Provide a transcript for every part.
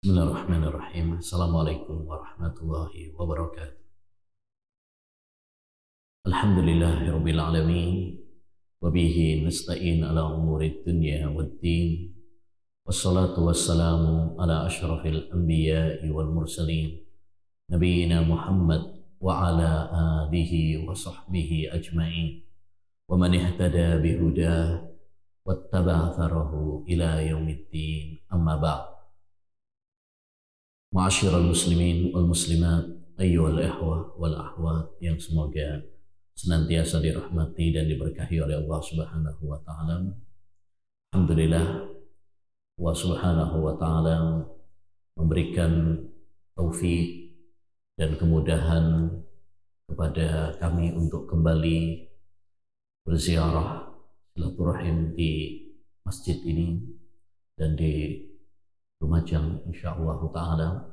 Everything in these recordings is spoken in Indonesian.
Bismillahirrahmanirrahim. Assalamualaikum warahmatullahi wabarakatuh. Alhamdulillahirabbil alamin. Wa bihi nasta'in ala umurid dunya waddin. Wassalatu wassalamu ala asyrafil anbiya'i wal mursalin. Nabiyyina Muhammad wa ala alihi wa sahbihi ajma'in. Wa man ihtada bihudah wattaba'a atharahu ila yaumiddin. Amma ba'd. Ma'asyiral muslimin wal muslimat, ayyuhal ikhwah wal akhwat yang semoga senantiasa dirahmati dan diberkahi oleh Allah Subhanahu wa taala. Alhamdulillah, Allah Subhanahu wa taala memberikan taufik dan kemudahan kepada kami untuk kembali berziarah silaturahim di masjid ini dan di Lumajang insyaallah taala.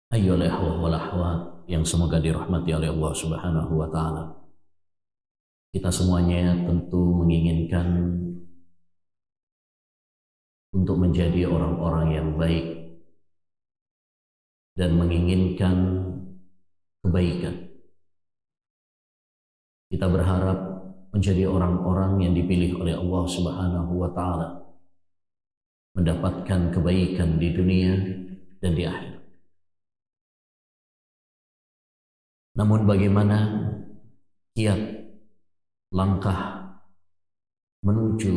Ayyuhal ikhwah wal akhwat yang semoga dirahmati oleh Allah Subhanahu wa taala. Kita semuanya tentu menginginkan untuk menjadi orang-orang yang baik dan menginginkan kebaikan. Kita berharap menjadi orang-orang yang dipilih oleh Allah Subhanahu wa taala, mendapatkan kebaikan di dunia dan di akhirat. Namun bagaimana kiat langkah menuju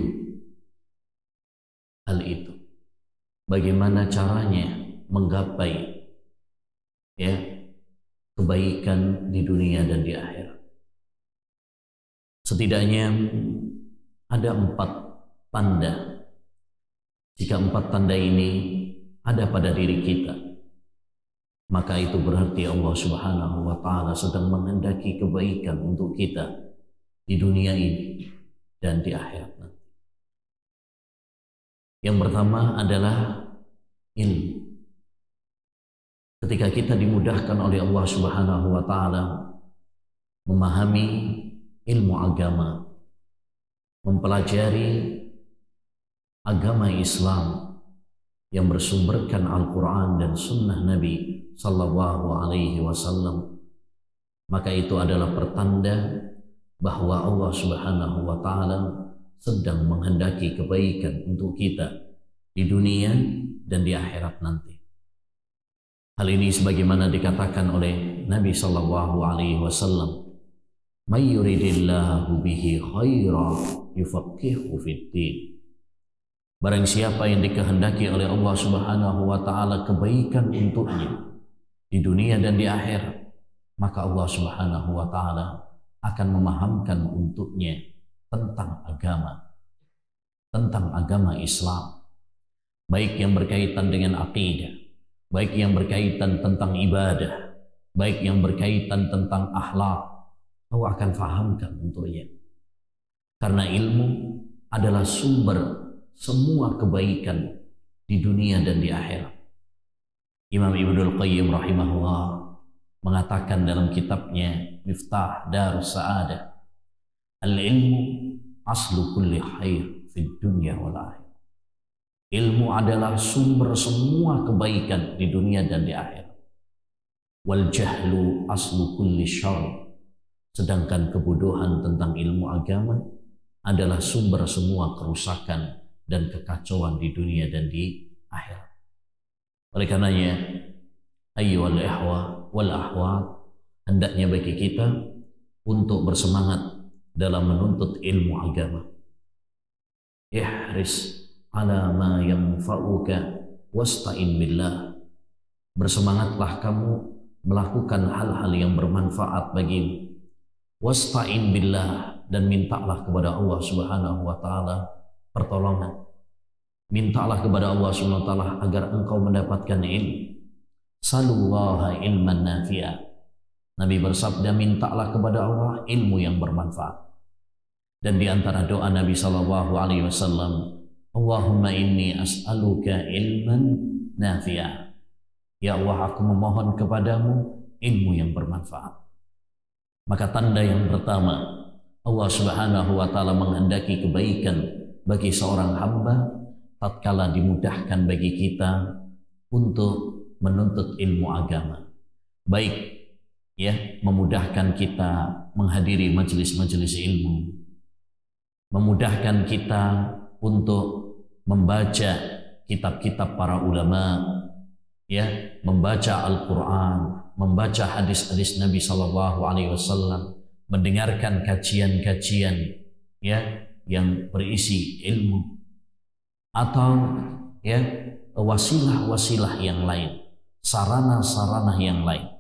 hal itu? Bagaimana caranya menggapai kebaikan di dunia dan di akhirat? Setidaknya ada 4 tanda. Jika 4 tanda ini ada pada diri kita, maka itu berarti Allah Subhanahu wa taala sedang menghendaki kebaikan untuk kita di dunia ini dan di akhirat nanti. Yang pertama adalah ilmu. Ketika kita dimudahkan oleh Allah Subhanahu wa taala memahami ilmu agama, mempelajari agama Islam yang bersumberkan Al-Quran dan Sunnah Nabi Sallallahu Alaihi Wasallam, maka itu adalah pertanda bahwa Allah Subhanahu Wa Taala sedang menghendaki kebaikan untuk kita di dunia dan di akhirat nanti. Hal ini sebagaimana dikatakan oleh Nabi Sallallahu Alaihi Wasallam, "May yuridillahu bihi khaira yufaqihu fid-din." Barang siapa yang dikehendaki oleh Allah Subhanahu wa taala kebaikan untuknya di dunia dan di akhirat, maka Allah Subhanahu wa taala akan memahamkan untuknya tentang agama Islam, baik yang berkaitan dengan akidah, baik yang berkaitan tentang ibadah, baik yang berkaitan tentang akhlak. Allah akan fahamkan untuknya. Karena ilmu adalah sumber semua kebaikan di dunia dan di akhirat. Imam Ibnul Qayyim rahimahullah mengatakan dalam kitabnya Miftah Darus Sa'adah, al-ilmu aslu kulli khair fid dunya wal akhirah. Ilmu adalah sumber semua kebaikan di dunia dan di akhirat. Wal jahlu aslu kulli syarr. Sedangkan kebodohan tentang ilmu agama adalah sumber semua kerusakan dan kekacauan di dunia dan di akhirat. Oleh karenanya, ayyuhal ikhwah wal akhwat, hendaknya bagi kita untuk bersemangat dalam menuntut ilmu agama. Ihris ala ma yanfa'uka wasta'in billah. Bersemangatlah kamu melakukan hal-hal yang bermanfaat bagimu. Wasta'in billah, dan mintalah kepada Allah Subhanahu wa taala pertolongan. Mintalah kepada Allah Subhanahu wa taala agar engkau mendapatkan ilmu. Salullaha ilman nafi'a. Nabi bersabda, mintalah kepada Allah ilmu yang bermanfaat. Dan di antara doa Nabi sallallahu alaihi wasallam, Allahumma inni as'aluka ilman nafi'a. Ya Allah, aku memohon kepadamu ilmu yang bermanfaat. Maka tanda yang pertama, Allah Subhanahu wa taala menghendaki kebaikan bagi seorang hamba tatkala dimudahkan bagi kita untuk menuntut ilmu agama. Baik ya, memudahkan kita menghadiri majelis-majelis ilmu, memudahkan kita untuk membaca kitab-kitab para ulama, ya, membaca Al-Quran, membaca hadis-hadis Nabi SAW, mendengarkan kajian-kajian ya yang berisi ilmu, atau ya wasilah-wasilah yang lain, sarana-sarana yang lain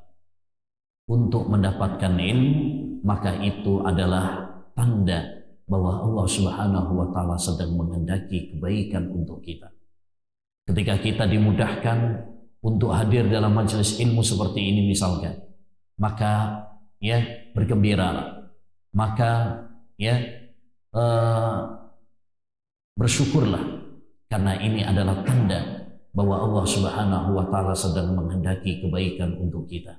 untuk mendapatkan ilmu, maka itu adalah tanda bahwa Allah Subhanahu wa Ta'ala sedang menghendaki kebaikan untuk kita. Ketika kita dimudahkan untuk hadir dalam majelis ilmu seperti ini misalkan, maka ya bergembiralah, maka ya bersyukurlah, karena ini adalah tanda bahwa Allah Subhanahu wa Ta'ala sedang menghendaki kebaikan untuk kita.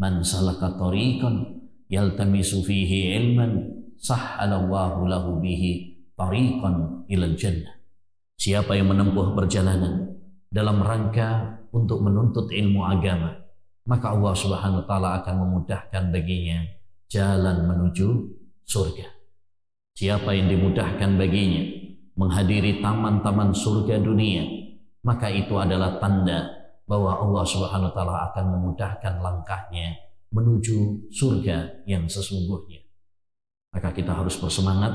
Man salaka tariqan yaltamisu fihi ilman sahhalallahu lahu bihi tariqan ilal jannah. Siapa yang menempuh perjalanan dalam rangka untuk menuntut ilmu agama, maka Allah Subhanahu wa Ta'ala akan memudahkan baginya jalan menuju surga. Siapa yang dimudahkan baginya menghadiri taman-taman surga dunia, maka itu adalah tanda bahwa Allah Subhanahu wa Ta'ala akan memudahkan langkahnya menuju surga yang sesungguhnya. Maka kita harus bersemangat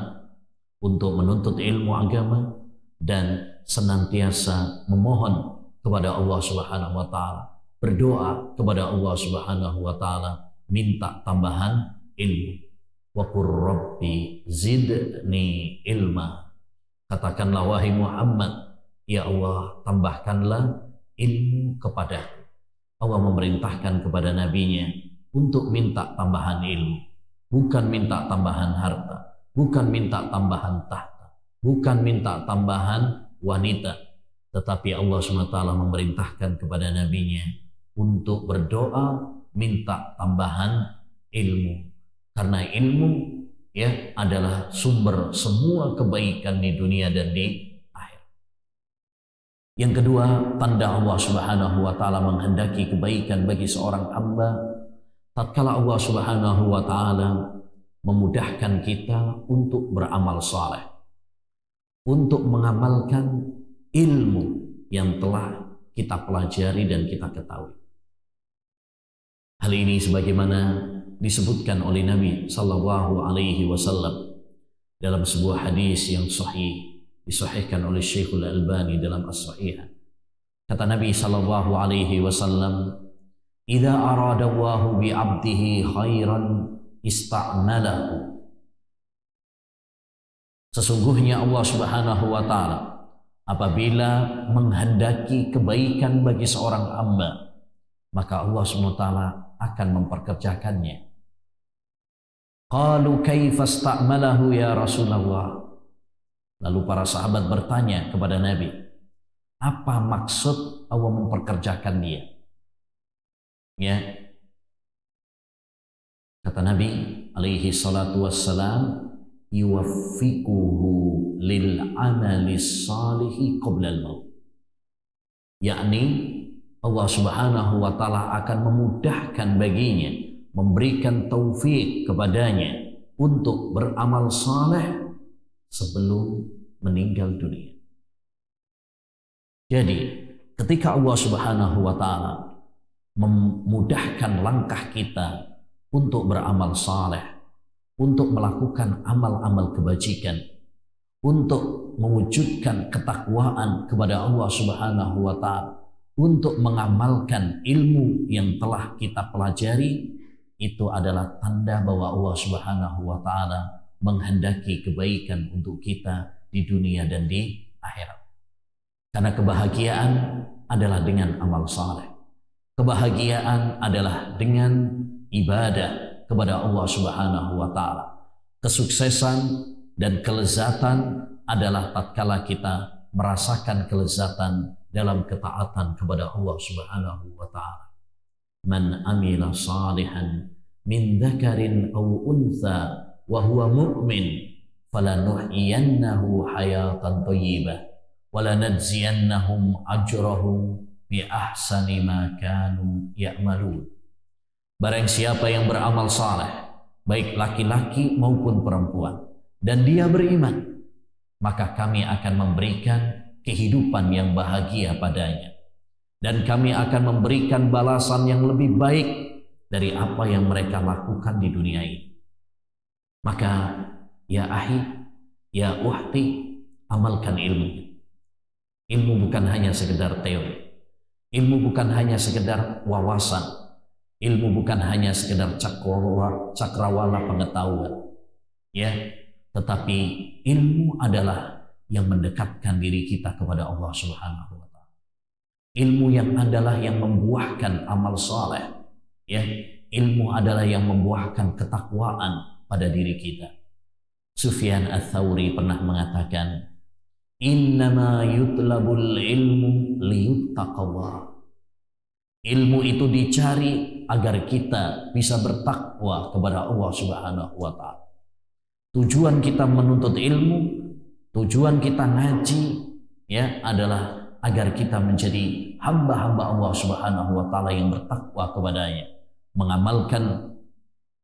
untuk menuntut ilmu agama dan senantiasa memohon kepada Allah Subhanahu wa Ta'ala, berdoa kepada Allah Subhanahu wa Ta'ala, minta tambahan ilmu. Wa qur rabbi zidni ilma. Katakanlah wahai Muhammad, ya Allah, tambahkanlah ilmu kepadaku. Allah memerintahkan kepada nabinya untuk minta tambahan ilmu, bukan minta tambahan harta, bukan minta tambahan tahta, bukan minta tambahan wanita, tetapi Allah SWT memerintahkan kepada nabinya untuk berdoa minta tambahan ilmu, karena ilmu ya adalah sumber semua kebaikan di dunia dan di akhirat. Yang kedua, tanda Allah Subhanahu wa Ta'ala menghendaki kebaikan bagi seorang hamba tatkala Allah Subhanahu wa Ta'ala memudahkan kita untuk beramal saleh, untuk mengamalkan ilmu yang telah kita pelajari dan kita ketahui. Hal ini sebagaimana disebutkan oleh Nabi Sallallahu Alaihi Wasallam dalam sebuah hadis yang sahih, disahihkan oleh Syekhul Albani dalam As-Sahihah. Kata Nabi Sallallahu Alaihi Wasallam, "Idza arada Allahu bi 'abdihi khairan ista'malahu." Sesungguhnya Allah Subhanahu wa Ta'ala apabila menghendaki kebaikan bagi seorang hamba, maka Allah Subhanahu wa Ta'ala akan memperkerjakannya. Qalu kaifa sta'malahu ya Rasulullah. Lalu para sahabat bertanya kepada Nabi, apa maksud Allah memperkerjakan dia? Ya. Kata Nabi alaihi salatu wassalam, yuwaffiquhu lil amali salihi qabla al-maut. Yakni Allah Subhanahu wa Ta'ala akan memudahkan baginya, memberikan taufik kepadanya untuk beramal saleh sebelum meninggal dunia. Jadi, ketika Allah Subhanahu wa Ta'ala memudahkan langkah kita untuk beramal saleh, untuk melakukan amal-amal kebajikan, untuk mewujudkan ketakwaan kepada Allah Subhanahu wa Ta'ala, untuk mengamalkan ilmu yang telah kita pelajari, itu adalah tanda bahwa Allah Subhanahu wa Ta'ala menghendaki kebaikan untuk kita di dunia dan di akhirat. Karena kebahagiaan adalah dengan amal saleh. Kebahagiaan adalah dengan ibadah kepada Allah Subhanahu wa Ta'ala. Kesuksesan dan kelezatan adalah tatkala kita merasakan kelezatan dalam ketaatan kepada Allah Subhanahu wa Ta'ala. Man amila salihan min dzakarin aw untha wa huwa mu'min falanuhyiyannahu hayatan thayyibah walanajziyannahum ajrahum bi ahsani ma kanu ya'malun. Barang siapa yang beramal saleh, baik laki-laki maupun perempuan, dan dia beriman, maka kami akan memberikan kehidupan yang bahagia padanya, dan kami akan memberikan balasan yang lebih baik dari apa yang mereka lakukan di dunia ini. Maka ya ahi, ya uhti, amalkan ilmu. Ilmu bukan hanya sekedar teori, ilmu bukan hanya sekedar wawasan, ilmu bukan hanya sekedar cakrawala pengetahuan, ya, tetapi ilmu adalah yang mendekatkan diri kita kepada Allah Subhanahu wa Ta'ala. Ilmu yang adalah yang membuahkan amal saleh, ya. Ilmu adalah yang membuahkan ketakwaan pada diri kita. Sufyan Ats-Tsauri pernah mengatakan, innama yutlabul ilmu liyuttaqwa. Ilmu itu dicari agar kita bisa bertakwa kepada Allah Subhanahu wa Ta'ala. Tujuan kita menuntut ilmu, tujuan kita ngaji, ya, adalah agar kita menjadi hamba-hamba Allah Subhanahu wa Ta'ala yang bertakwa kepadanya, mengamalkan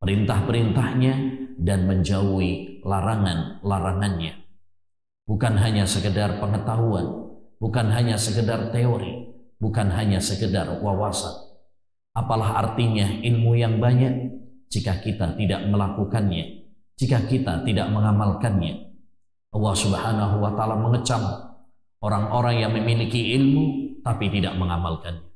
perintah-perintahnya dan menjauhi larangan-larangannya. Bukan hanya sekedar pengetahuan, bukan hanya sekedar teori, bukan hanya sekedar wawasan. Apalah artinya ilmu yang banyak jika kita tidak melakukannya, jika kita tidak mengamalkannya. Allah Subhanahu wa Ta'ala mengecam orang-orang yang memiliki ilmu tapi tidak mengamalkannya.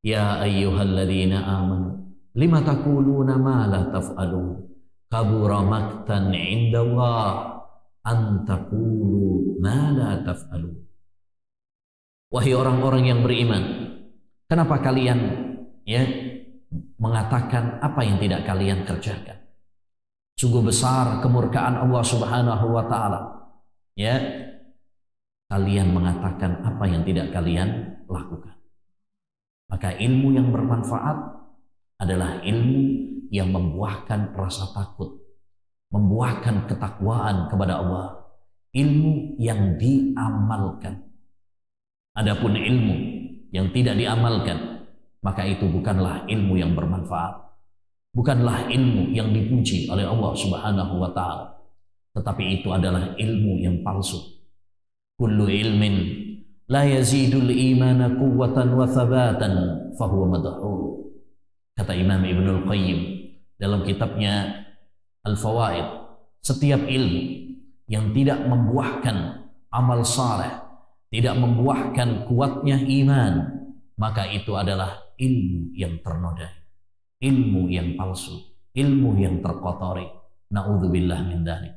Ya ayyuhalladzina amanu lima taquluna ma la taf'alun kabura maqtan 'indallah an taqulu ma la taf'alun. Wahai orang-orang yang beriman, kenapa kalian, ya, mengatakan apa yang tidak kalian kerjakan? Sungguh besar kemurkaan Allah Subhanahu wa Ta'ala, ya, kalian mengatakan apa yang tidak kalian lakukan. Maka ilmu yang bermanfaat adalah ilmu yang membuahkan rasa takut, membuahkan ketakwaan kepada Allah, ilmu yang diamalkan. Adapun ilmu yang tidak diamalkan, maka itu bukanlah ilmu yang bermanfaat, bukanlah ilmu yang dipuji oleh Allah Subhanahu wa Ta'ala, tetapi itu adalah ilmu yang palsu. Kullu ilmin la yazidul imana quwwatan wa thabatan fahuwa madhur. Kata Imam Ibnul Qayyim dalam kitabnya Al-Fawaid, setiap ilmu yang tidak membuahkan amal saleh, tidak membuahkan kuatnya iman, maka itu adalah ilmu yang ternodai, ilmu yang palsu, ilmu yang terkotori. Na'udzubillah min dzalik.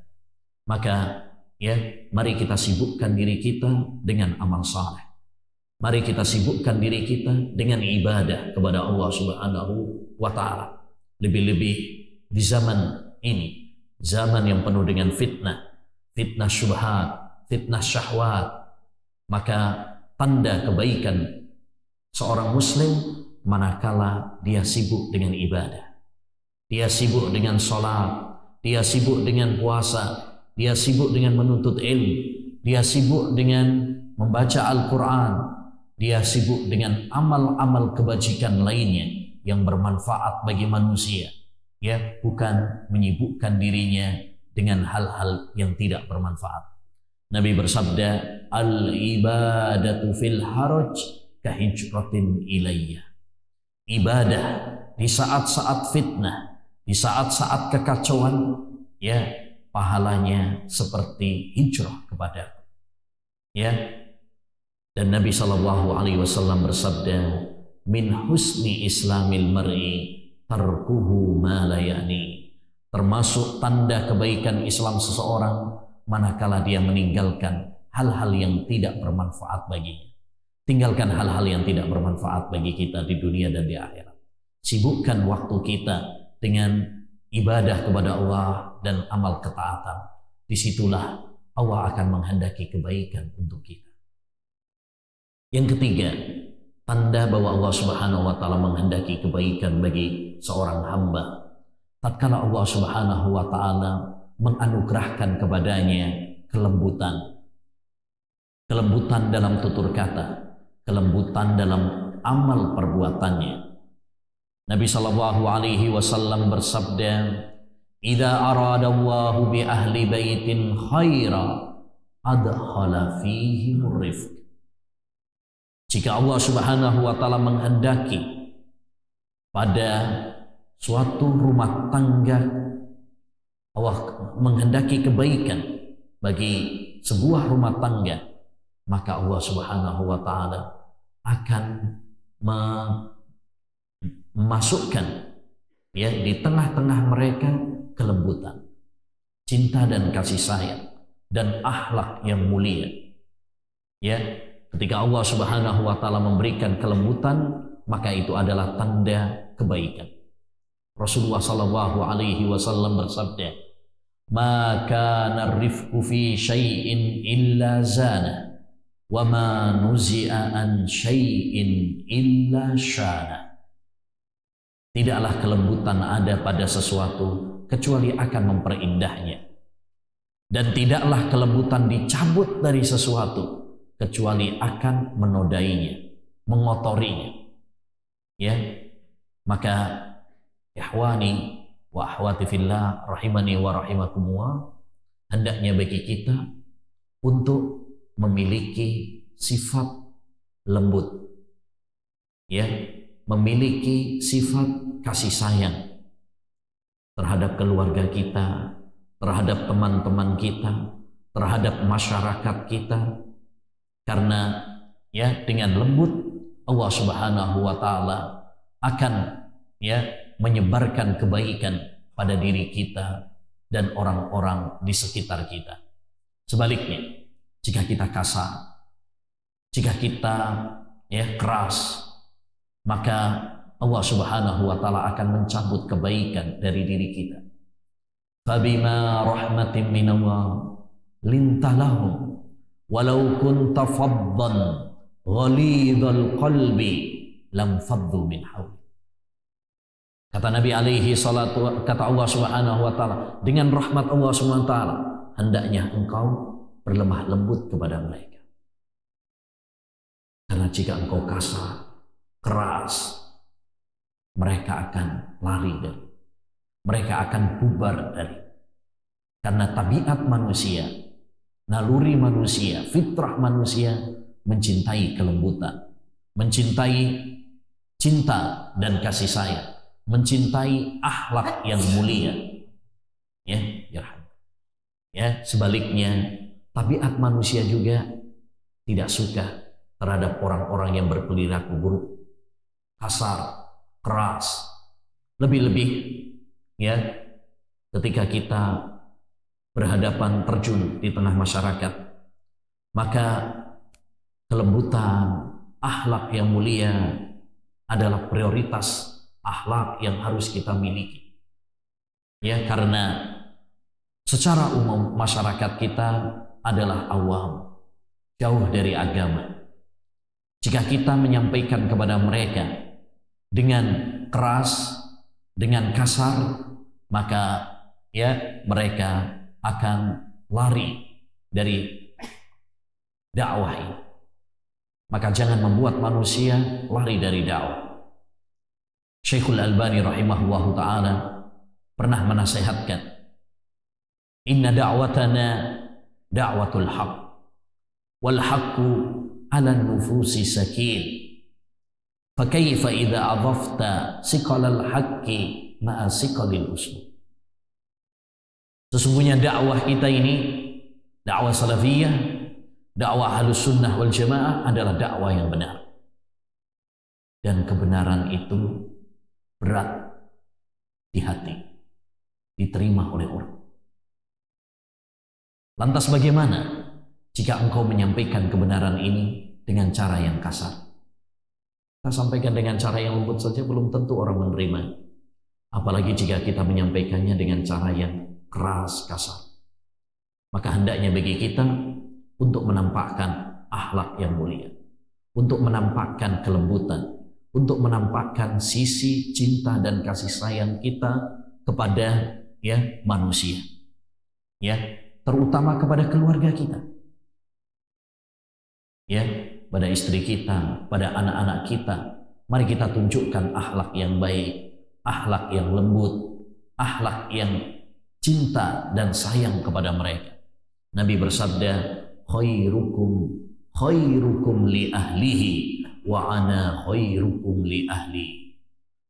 Maka, ya, mari kita sibukkan diri kita dengan amal saleh. Mari kita sibukkan diri kita dengan ibadah kepada Allah Subhanahu wa Ta'ala. Lebih-lebih di zaman ini, zaman yang penuh dengan fitnah, fitnah syubhat, fitnah syahwat. Maka tanda kebaikan seorang muslim manakala dia sibuk dengan ibadah, dia sibuk dengan sholat, dia sibuk dengan puasa, dia sibuk dengan menuntut ilmu, dia sibuk dengan membaca Al-Quran, dia sibuk dengan amal-amal kebajikan lainnya yang bermanfaat bagi manusia, ya, bukan menyibukkan dirinya dengan hal-hal yang tidak bermanfaat. Nabi bersabda, al-ibadatu fil haraj kahijratin ilayya. Ibadah di saat-saat fitnah, di saat-saat kekacauan, ya, pahalanya seperti hijrah kepadaku. Ya. Dan Nabi SAW bersabda, min husni islamil mar'i tarkuhu ma la ya'ni. Termasuk tanda kebaikan Islam seseorang manakala dia meninggalkan hal-hal yang tidak bermanfaat baginya. Tinggalkan hal-hal yang tidak bermanfaat bagi kita di dunia dan di akhirat. Sibukkan waktu kita dengan ibadah kepada Allah dan amal ketaatan. Disitulah Allah akan menghendaki kebaikan untuk kita. Yang ketiga, tanda bahwa Allah Subhanahu wa Ta'ala menghendaki kebaikan bagi seorang hamba, tatkala Allah Subhanahu wa Ta'ala menganugerahkan kepadanya kelembutan, kelembutan dalam tutur kata, kelembutan dalam amal perbuatannya. Nabi sallallahu alaihi wasallam bersabda, "Idza aradallahu bi ahli baitin khaira adkhala fihim rifq." Jika Allah Subhanahu wa taala menghendaki pada suatu rumah tangga, Allah menghendaki kebaikan bagi sebuah rumah tangga, maka Allah Subhanahu wa taala akan memasukkan di tengah-tengah mereka kelembutan, cinta dan kasih sayang dan akhlak yang mulia. Ketika Allah Subhanahu wa taala memberikan kelembutan, maka itu adalah tanda kebaikan. Rasulullah sallallahu alaihi wasallam bersabda, "Ma kana rifqu fi syai'in illa zana, wa ma nuzi'a an syai'in illa syana." Tidaklah kelembutan ada pada sesuatu kecuali akan memperindahnya, dan tidaklah kelembutan dicabut dari sesuatu kecuali akan menodainya, mengotorinya. Maka ikhwani wa akhwati fillah rahimani wa rahimakumullah, hendaknya bagi kita untuk memiliki sifat lembut, memiliki sifat kasih sayang terhadap keluarga kita, terhadap teman-teman kita, terhadap masyarakat kita. Karena dengan lembut Allah Subhanahu wa taala akan menyebarkan kebaikan pada diri kita dan orang-orang di sekitar kita. Sebaliknya, jika kita kasar, jika kita keras, maka Allah Subhanahu wa taala akan mencabut kebaikan dari diri kita. Fabima rahmatin minallah lintalahum walau kunta faddan ghalidhal qalbi lam faddu min hawli. Kata Nabi alaihi salatu, kata Allah Subhanahu wa taala, dengan rahmat Allah Subhanahu wa taala hendaknya engkau berlemah lembut kepada mereka. Karena jika engkau kasar, keras, mereka akan lari dari, mereka akan bubar dari. Karena tabiat manusia, naluri manusia, fitrah manusia mencintai kelembutan, mencintai cinta dan kasih sayang, mencintai akhlak yang mulia. Sebaliknya tabiat manusia juga tidak suka terhadap orang-orang yang berperilaku buruk, kasar, keras. Lebih-lebih ketika kita berhadapan terjun di tengah masyarakat, maka kelembutan, akhlak yang mulia adalah prioritas akhlak yang harus kita miliki. Karena secara umum masyarakat kita adalah awam, jauh dari agama. Jika kita menyampaikan kepada mereka dengan keras, dengan kasar, maka mereka akan lari dari dakwah ini. Maka jangan membuat manusia lari dari dakwah. Syekhul Albani rahimahullahu ta'ala pernah menasihatkan, inna da'watana da'watul haq wal haqqu ala nufusi sakin fakaifa idha adhafta siqalal haqqi ma'a siqalil usul. Sesungguhnya dakwah kita ini, dakwah salafiyah, dakwah Ahlus Sunnah wal Jamaah adalah dakwah yang benar. Dan kebenaran itu berat di hati, diterima oleh orang. Lantas bagaimana jika engkau menyampaikan kebenaran ini dengan cara yang kasar? Kita sampaikan dengan cara yang lembut saja belum tentu orang menerima. Apalagi jika kita menyampaikannya dengan cara yang keras, kasar. Maka hendaknya bagi kita untuk menampakkan akhlak yang mulia, untuk menampakkan kelembutan, untuk menampakkan sisi cinta dan kasih sayang kita kepada manusia, terutama kepada keluarga kita. ya, pada istri kita, pada anak-anak kita. Mari kita tunjukkan akhlak yang baik, akhlak yang lembut, akhlak yang cinta dan sayang kepada mereka. Nabi bersabda, khairukum li ahlihi wa ana khairukum li ahli.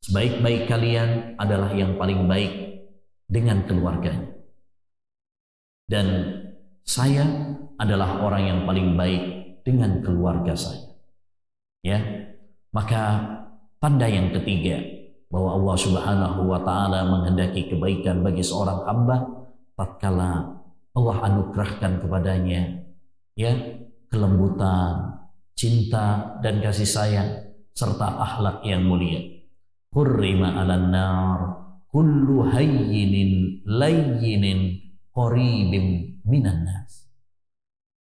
Sebaik-baik kalian adalah yang paling baik dengan keluarganya. Dan saya adalah orang yang paling baik dengan keluarga saya. Ya, maka tanda yang ketiga bahwa Allah Subhanahu wa taala menghendaki kebaikan bagi seorang hamba tatkala Allah anugerahkan kepadanya ya kelembutan, cinta dan kasih sayang serta akhlak yang mulia. Hurrima 'alan nar kullu hayyinin layyinin qaribim minan nas.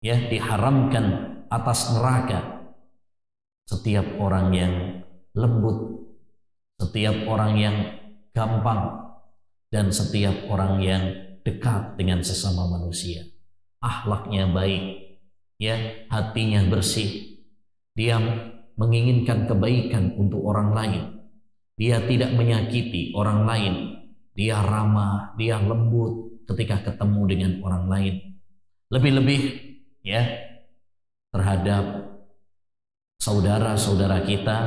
Ya, diharamkan atas neraka setiap orang yang lembut, setiap orang yang gampang, dan setiap orang yang dekat dengan sesama manusia. Akhlaknya baik, ya, hatinya bersih, dia menginginkan kebaikan untuk orang lain, dia tidak menyakiti orang lain, dia ramah, dia lembut ketika ketemu dengan orang lain. Lebih-lebih ya terhadap saudara-saudara kita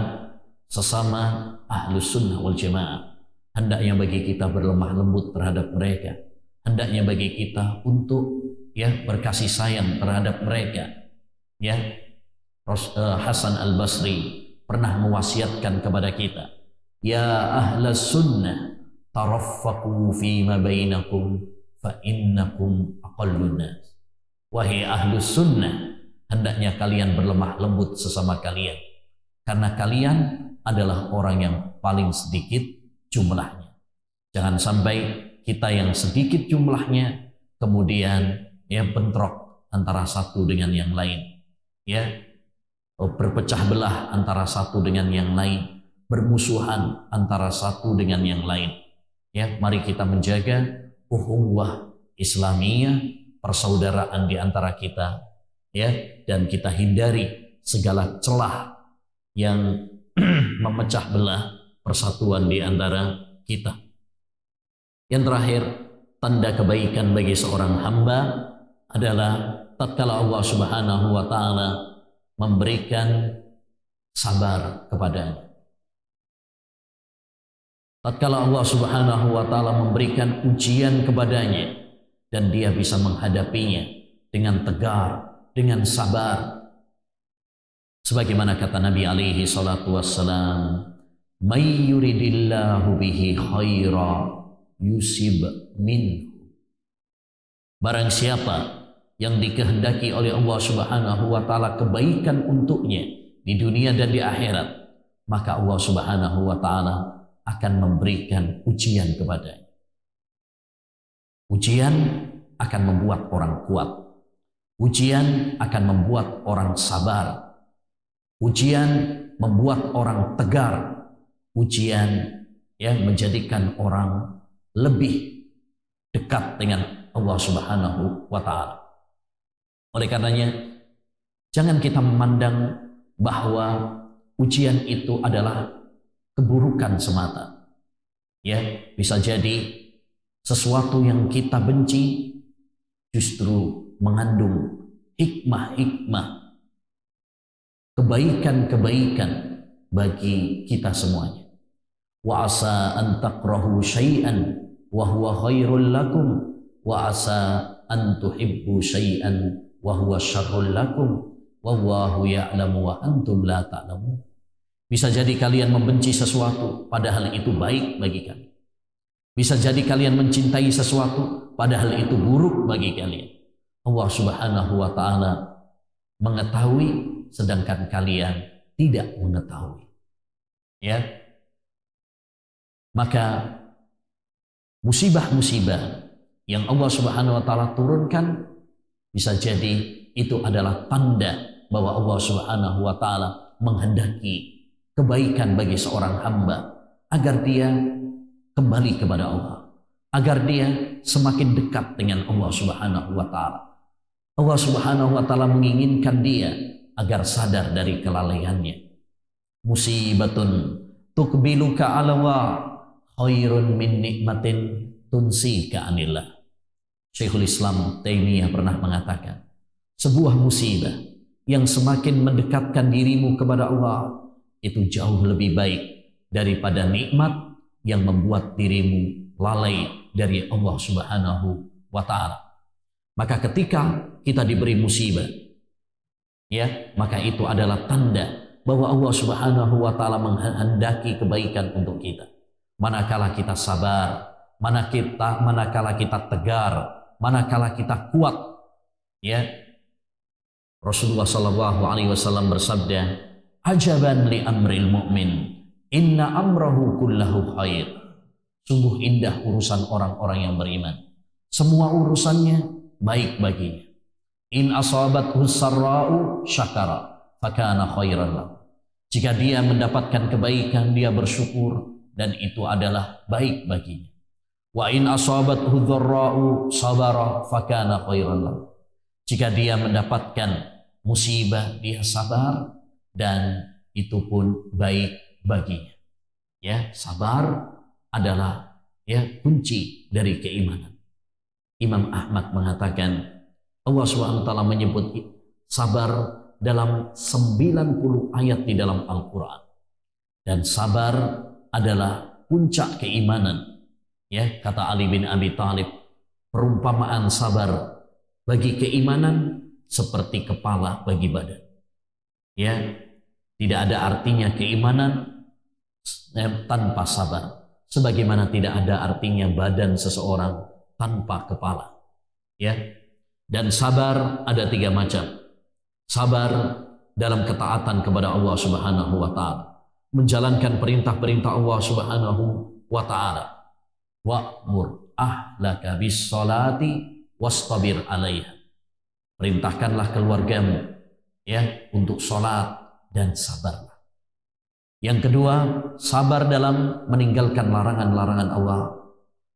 sesama ahlus sunnah wal jamaah. Hendaknya bagi kita berlemah lembut terhadap mereka. Hendaknya bagi kita untuk ya berkasih sayang terhadap mereka. Ya, Hasan al-Basri pernah mewasiatkan kepada kita, ya ahlus sunnah taraffaqu fima bainakum fa innakum aqallun nas. Wahai ahlus sunnah, hendaknya kalian berlemah lembut sesama kalian, karena kalian adalah orang yang paling sedikit jumlahnya. Jangan sampai kita yang sedikit jumlahnya kemudian ya bentrok antara satu dengan yang lain, ya berpecah belah antara satu dengan yang lain, bermusuhan antara satu dengan yang lain. Ya, mari kita menjaga ukhuwah Islamiyah, persaudaraan di antara kita, ya, dan kita hindari segala celah yang memecah belah persatuan di antara kita. Yang terakhir, tanda kebaikan bagi seorang hamba adalah tatkala Allah Subhanahu wa taala memberikan sabar kepadanya. Tatkala Allah Subhanahu wa taala memberikan ujian kepadanya dan dia bisa menghadapinya dengan tegar, dengan sabar. Sebagaimana kata Nabi alaihi salatu wassalam, "May yuridillahu bihi khaira yusib minhu." Barang siapa yang dikehendaki oleh Allah Subhanahu wa taala kebaikan untuknya di dunia dan di akhirat, maka Allah Subhanahu wa taala akan memberikan ujian kepadanya. Ujian akan membuat orang kuat. Ujian akan membuat orang sabar. Ujian membuat orang tegar. Ujian yang menjadikan orang lebih dekat dengan Allah Subhanahu wa taala. Oleh karenanya, jangan kita memandang bahwa ujian itu adalah keburukan semata. Ya, bisa jadi sesuatu yang kita benci justru mengandung hikmah-hikmah, kebaikan-kebaikan bagi kita semuanya. Wa asa an takrahu syai'an wa huwa khairul lakum wa asa an tuhibbu syai'an wa huwa syarrul lakum wallahu ya'lamu wa antum la ta'lamun. Bisa jadi kalian membenci sesuatu padahal itu baik bagi kalian. Bisa jadi kalian mencintai sesuatu padahal itu buruk bagi kalian. Allah Subhanahu wa taala mengetahui sedangkan kalian tidak mengetahui. Ya. Maka musibah-musibah yang Allah Subhanahu wa taala turunkan bisa jadi itu adalah tanda bahwa Allah Subhanahu wa taala menghendaki kebaikan bagi seorang hamba agar dia kembali kepada Allah, agar dia semakin dekat dengan Allah Subhanahu wa taala. Allah Subhanahu wa taala menginginkan dia agar sadar dari kelalaiannya. Musibatun tukbiluka alawa khairun min nikmatin tunsika anillah. Syekhul Islam Taimiyah pernah mengatakan, sebuah musibah yang semakin mendekatkan dirimu kepada Allah itu jauh lebih baik daripada nikmat yang membuat dirimu lalai dari Allah Subhanahu wa Ta'ala. Maka ketika kita diberi musibah, ya, maka itu adalah tanda bahwa Allah Subhanahu wa Ta'ala menghendaki kebaikan untuk kita. Manakala kita sabar, manakala kita tegar, manakala kita kuat, ya. Rasulullah sallallahu alaihi wasallam bersabda, "Ajaban li amril mu'min, inna amrahu kullahu khair." Sungguh indah urusan orang-orang yang beriman. Semua urusannya baik baginya. In asabathu sarra'u syakara fakana khairan lahu. Jika dia mendapatkan kebaikan, dia bersyukur dan itu adalah baik baginya. Wa in asabathu dharra'u sabara fakana khairan lahu. Jika dia mendapatkan musibah, dia sabar dan itu pun baik baginya. Ya, sabar adalah kunci dari keimanan. Imam Ahmad mengatakan, Allah SWT menyebut sabar dalam 90 ayat di dalam Al-Quran. Dan sabar adalah puncak keimanan. Ya, kata Ali bin Abi Thalib, perumpamaan sabar bagi keimanan seperti kepala bagi badan. Ya, tidak ada artinya keimanan tanpa sabar, sebagaimana tidak ada artinya badan seseorang tanpa kepala. Ya, dan sabar ada 3 macam. Sabar dalam ketaatan kepada Allah Subhanahu wa Ta'ala, menjalankan perintah-perintah Allah Subhanahu wa Ta'ala. Wa'mur ahlaka bis salati wastabir 'alaiha. Perintahkanlah keluargamu untuk sholat dan sabarlah. Yang kedua, sabar dalam meninggalkan larangan-larangan Allah,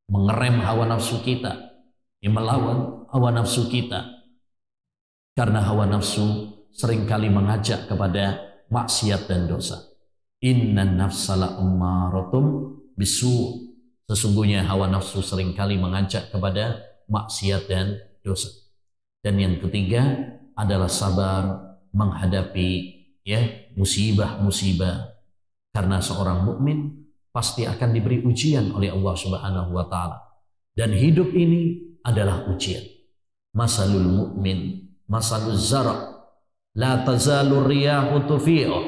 mengerem hawa nafsu kita, melawan hawa nafsu kita. Karena hawa nafsu seringkali mengajak kepada maksiat dan dosa. Innan nafsala ummaratum bisu. Sesungguhnya hawa nafsu seringkali mengajak kepada maksiat dan dosa. Dan yang ketiga adalah sabar menghadapi musibah-musibah. Karena seorang mukmin pasti akan diberi ujian oleh Allah Subhanahu wa Ta'ala. Dan hidup ini adalah ujian. Masalul mu'min masalul zara' la tazalur riyahu tufi'uh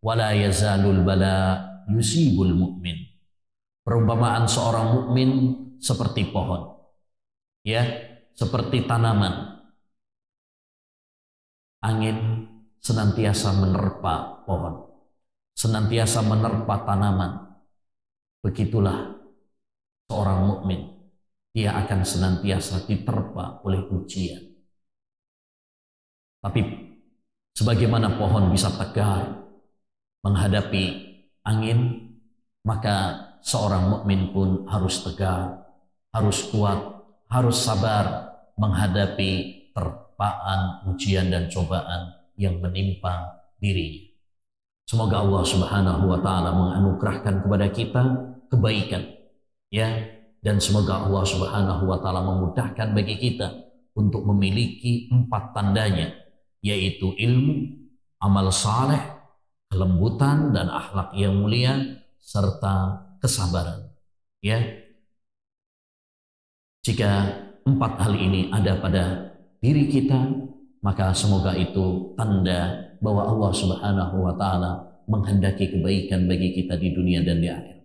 wa la yazalul bala yusibul mu'min. Perumpamaan seorang mukmin seperti pohon, seperti tanaman. Angin senantiasa menerpa pohon, senantiasa menerpa tanaman. Begitulah seorang mukmin, dia akan senantiasa diterpa oleh ujian. Tapi sebagaimana pohon bisa tegar menghadapi angin, maka seorang mukmin pun harus tegar, harus kuat, harus sabar menghadapi terpaan, ujian dan cobaan yang menimpa dirinya. Semoga Allah Subhanahu wa Ta'ala menganugerahkan kepada kita kebaikan, dan semoga Allah Subhanahu wa Ta'ala memudahkan bagi kita untuk memiliki 4 tandanya, yaitu ilmu, amal saleh, kelembutan dan akhlak yang mulia, serta kesabaran. Jika 4 hal ini ada pada diri kita, maka semoga itu tanda bahwa Allah Subhanahu wa Ta'ala menghendaki kebaikan bagi kita di dunia dan di akhirat.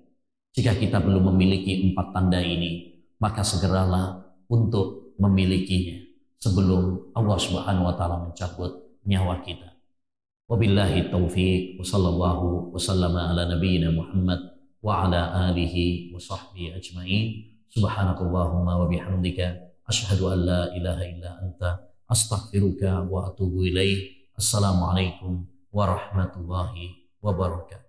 Jika kita belum memiliki 4 tanda ini, maka segeralah untuk memilikinya sebelum Allah Subhanahu wa Ta'ala mencabut nyawa kita. Wabillahi taufiq wa sallallahu wa sallama ala nabiyyina Muhammad wa ala alihi wa sahbihi ajma'in. Subhanakallahumma wa bihamdika asyhadu an la ilaha illa anta astaghfiruka wa atubu ilaih. Assalamualaikum warahmatullahi wabarakatuh.